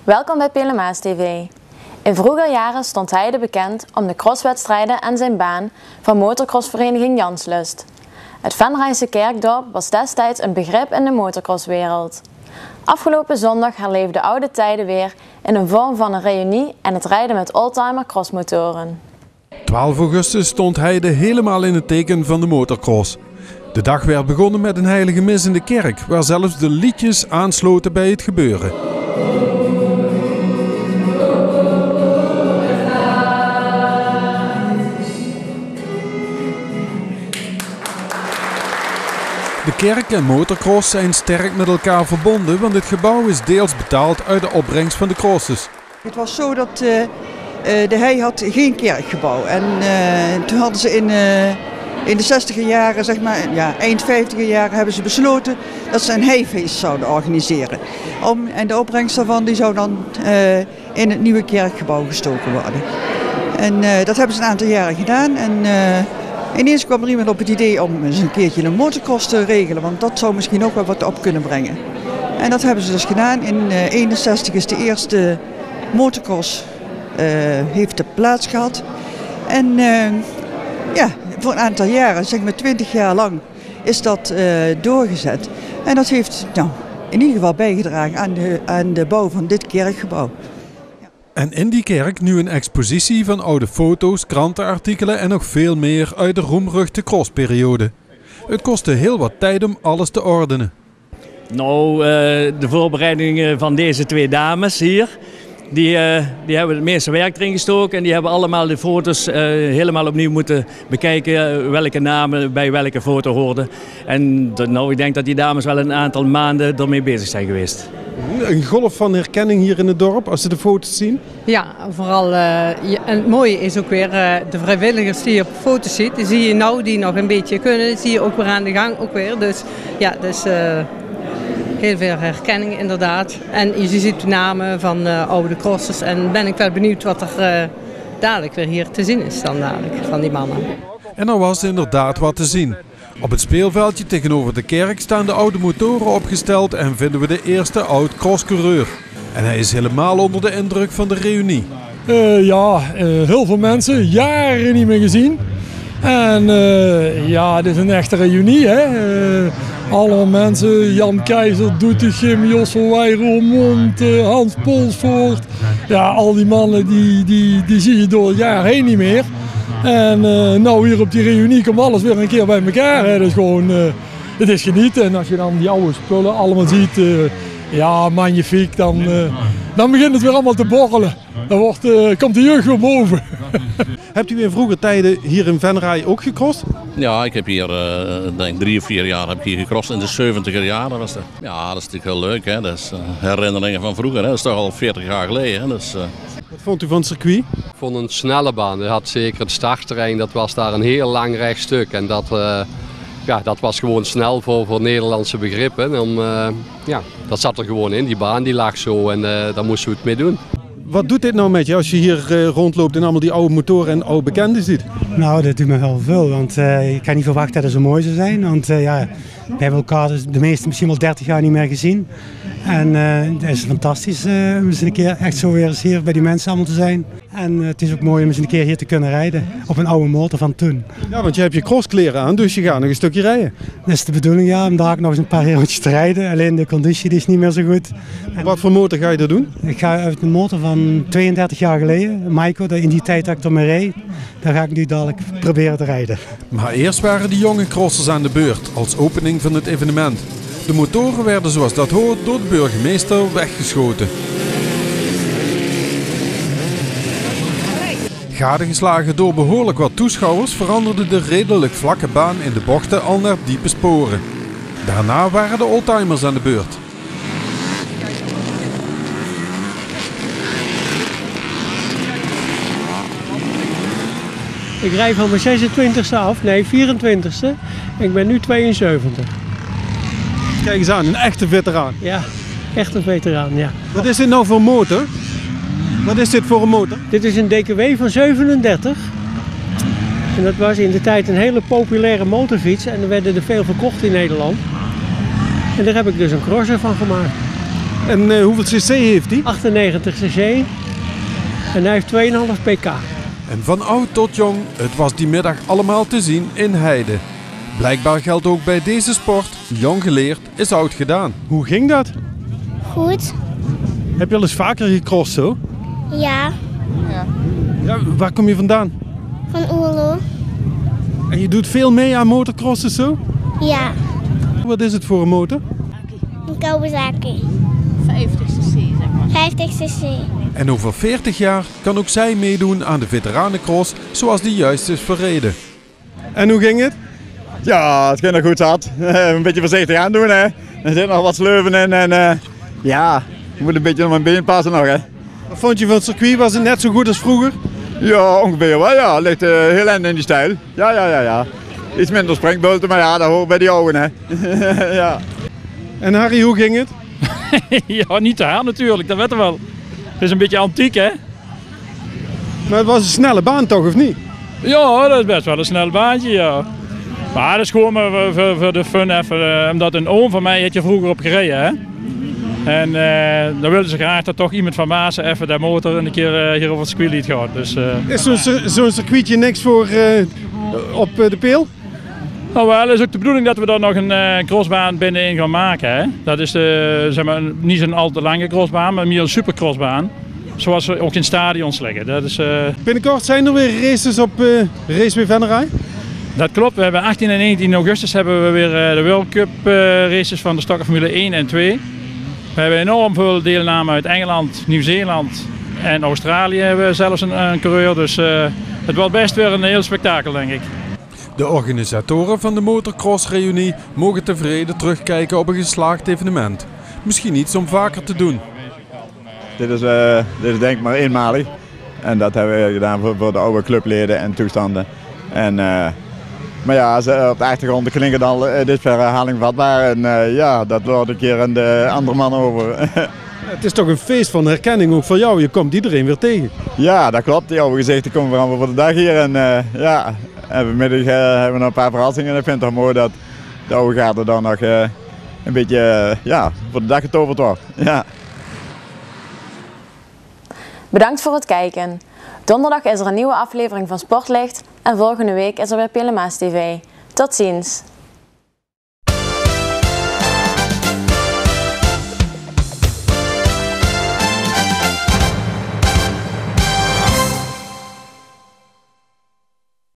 Welkom bij Pelemaas TV. In vroeger jaren stond Heide bekend om de crosswedstrijden en zijn baan van motorcrossvereniging Janslust. Het Venrayse kerkdorp was destijds een begrip in de motocrosswereld. Afgelopen zondag herleefden oude tijden weer in een vorm van een reunie en het rijden met oldtimer crossmotoren. 12 augustus stond Heide helemaal in het teken van de motorcross. De dag werd begonnen met een heilige mis in de kerk, waar zelfs de liedjes aansloten bij het gebeuren. De kerk en motocross zijn sterk met elkaar verbonden, want het gebouw is deels betaald uit de opbrengst van de crosses. Het was zo dat de Hei had geen kerkgebouw en toen hadden ze in de 60er jaren, zeg maar, ja, eind 50er jaren, hebben ze besloten dat ze een heifeest zouden organiseren. En de opbrengst daarvan die zou dan in het nieuwe kerkgebouw gestoken worden. En dat hebben ze een aantal jaren gedaan. En ineens kwam er iemand op het idee om eens een keertje een motocross te regelen, want dat zou misschien ook wel wat op kunnen brengen. En dat hebben ze dus gedaan. In 1961 is de eerste motocross heeft plaats gehad. En ja, voor een aantal jaren, zeg maar 20 jaar lang, is dat doorgezet. En dat heeft in ieder geval bijgedragen aan de bouw van dit kerkgebouw. En in die kerk nu een expositie van oude foto's, krantenartikelen en nog veel meer uit de roemruchte crossperiode. Het kostte heel wat tijd om alles te ordenen. Nou, de voorbereidingen van deze twee dames hier, die hebben het meeste werk erin gestoken en die hebben allemaal de foto's helemaal opnieuw moeten bekijken welke namen bij welke foto hoorden. En ik denk dat die dames wel een aantal maanden ermee bezig zijn geweest. Een golf van herkenning hier in het dorp als ze de foto's zien? Ja, vooral. En het mooie is ook weer de vrijwilligers die je op foto's ziet. Die zie je nou die nog een beetje kunnen. Die zie je ook weer aan de gang ook weer. Dus ja, dus heel veel herkenning inderdaad. En je ziet de namen van oude crossers. En ben ik wel benieuwd wat er dadelijk weer hier te zien is dan dadelijk van die mannen. En er was inderdaad wat te zien. Op het speelveldje tegenover de kerk staan de oude motoren opgesteld en vinden we de eerste oud-crosscoureur. En hij is helemaal onder de indruk van de reunie. Heel veel mensen, jaren niet meer gezien. En dit is een echte reunie, hè. Alle mensen, Jan Keizer, Doetinchem, Jossel Roermond, Hans Polsvoort. Ja, al die mannen die zie je door het jaar heen niet meer. En nou hier op die reunie komt alles weer een keer bij elkaar. Hè. Dus gewoon, het is genieten. En als je dan die oude spullen allemaal ziet, magnifiek, dan begint het weer allemaal te borrelen. Dan komt de jeugd weer boven. Hebt u in vroege tijden hier in Venray ook gecrossed? Ja, ik heb hier denk 3 of 4 jaar heb ik hier gecrossed. In de 70er jaren was dat. Ja, dat is natuurlijk heel leuk. Hè? Dat is herinneringen van vroeger. Hè? Dat is toch al 40 jaar geleden. Hè? Dus, Wat vond u van het circuit? Ik vond een snelle baan. Je had zeker het startterrein, dat was daar een heel lang rechtstuk. En dat was gewoon snel voor Nederlandse begrippen. Dat zat er gewoon in, die baan die lag zo en daar moesten we het mee doen. Wat doet dit nou met je als je hier rondloopt en allemaal die oude motoren en oude bekenden ziet? Nou, dat doet me wel veel, want ik kan niet verwachten dat het zo mooi zou zijn. Want we hebben elkaar de meeste misschien wel 30 jaar niet meer gezien. En het is fantastisch om eens een keer echt zo weer eens hier bij die mensen allemaal te zijn. En het is ook mooi om eens een keer hier te kunnen rijden op een oude motor van toen. Ja, want je hebt je crosskleren aan, dus je gaat nog een stukje rijden. Dat is de bedoeling, ja, om daar nog eens een paar rondjes te rijden. Alleen de conditie die is niet meer zo goed. Wat voor motor ga je er doen? Ik ga uit een motor van 32 jaar geleden, Maiko, in die tijd dat ik ermee reed. Daar ga ik nu dadelijk proberen te rijden. Maar eerst waren de jonge crossers aan de beurt als opening van het evenement. De motoren werden zoals dat hoort door de burgemeester weggeschoten. Gadegeslagen door behoorlijk wat toeschouwers veranderde de redelijk vlakke baan in de bochten al naar diepe sporen. Daarna waren de oldtimers aan de beurt. Ik rijd van mijn 26e af, nee 24e. Ik ben nu 72. Kijk eens aan, een echte veteraan. Ja, echt een veteraan, ja. Wat is dit nou voor motor? Wat is dit voor een motor? Dit is een DKW van 37. En dat was in de tijd een hele populaire motorfiets en er werden er veel verkocht in Nederland. En daar heb ik dus een crosser van gemaakt. En hoeveel cc heeft hij? 98 cc. En hij heeft 2,5 pk. En van oud tot jong, het was die middag allemaal te zien in Heide. Blijkbaar geldt ook bij deze sport, jong geleerd is oud gedaan. Hoe ging dat? Goed. Heb je al eens vaker gecrossed zo? Ja. Ja, waar kom je vandaan? Van Oerlo. En je doet veel mee aan motocrossen zo? Ja. Wat is het voor een motor? Een Kawasaki. 50cc zeg maar. 50cc. En over 40 jaar kan ook zij meedoen aan de veteranencross zoals die juist is verreden. En hoe ging het? Ja, het ging er goed zat. Een beetje voorzichtig aan doen hè. Er zit nog wat sleuven in en ja, je moet een beetje op mijn been passen nog hè. Wat vond je van het circuit? Was het net zo goed als vroeger? Ja, ongeveer wel ja. Het ligt heel eind in die stijl. Ja. Iets minder springbulten, maar ja, dat hoort bij die ogen hè. Ja. En Harry, hoe ging het? Ja, niet te hard natuurlijk, dat weten we wel. Het is een beetje antiek hè. Maar het was een snelle baan toch, of niet? Ja, dat is best wel een snel baantje ja. Maar dat is gewoon maar voor de fun even, omdat een oom van mij had je vroeger op gereden hè. En dan wilden ze graag dat toch iemand van Maasen even de motor een keer hier over het circuit liet gaan. Dus, is zo'n circuitje niks voor op de peel? Nou wel, is ook de bedoeling dat we daar nog een crossbaan binnenin gaan maken. Hè. Dat is zeg maar, niet zo'n al te lange crossbaan, maar meer een supercrossbaan. Zoals we ook in stadions liggen. Dat is, Binnenkort zijn er weer races op Raceway Venray? Dat klopt, we hebben 18 en 19 augustus hebben we weer de World Cup races van de Stokker Formule 1 en 2. We hebben enorm veel deelname uit Engeland, Nieuw-Zeeland en Australië hebben we zelfs een coureur. Dus het wordt best weer een heel spektakel denk ik. De organisatoren van de motocross-reunie mogen tevreden terugkijken op een geslaagd evenement. Misschien iets om vaker te doen. Dit is denk ik maar eenmalig. En dat hebben we gedaan voor de oude clubleden en toestanden. En, maar ja, op de achtergrond klinken dan dit voor herhaling vatbaar. En ja, dat wordt een keer aan de andere man over. Het is toch een feest van herkenning ook voor jou. Je komt iedereen weer tegen. Ja, dat klopt. Die oude gezichten komen weer allemaal voor de dag hier. En ja, en vanmiddag hebben we nog een paar verrassingen. En ik vind het toch mooi dat de oude garde dan nog een beetje ja, voor de dag getoverd wordt. Ja. Bedankt voor het kijken. Donderdag is er een nieuwe aflevering van Sportlicht en volgende week is er weer Pelemaas TV. Tot ziens!